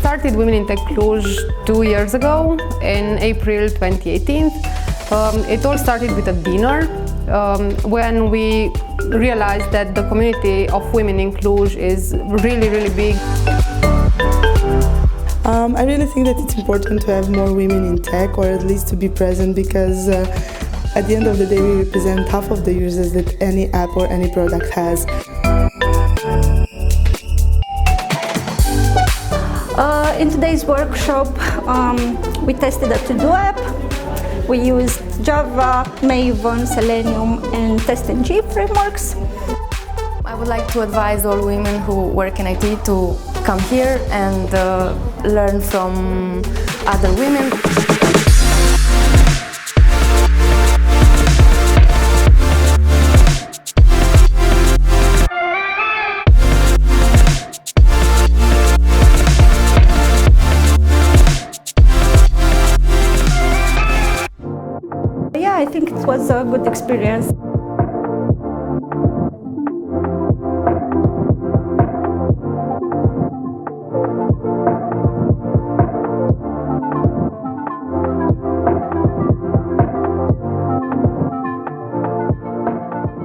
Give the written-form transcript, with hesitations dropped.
started Women in Tech Cluj 2 years ago, in April 2018. It all started with a dinner when we realized that the community of women in Cluj is really, really big. I really think that it's important to have more women in tech, or at least to be present, because at the end of the day we represent half of the users that any app or any product has. In today's workshop, we tested a to-do app. We used Java, Maven, Selenium, and TestNG frameworks. I would like to advise all women who work in IT to come here and learn from other women. Yeah, I think it was a good experience.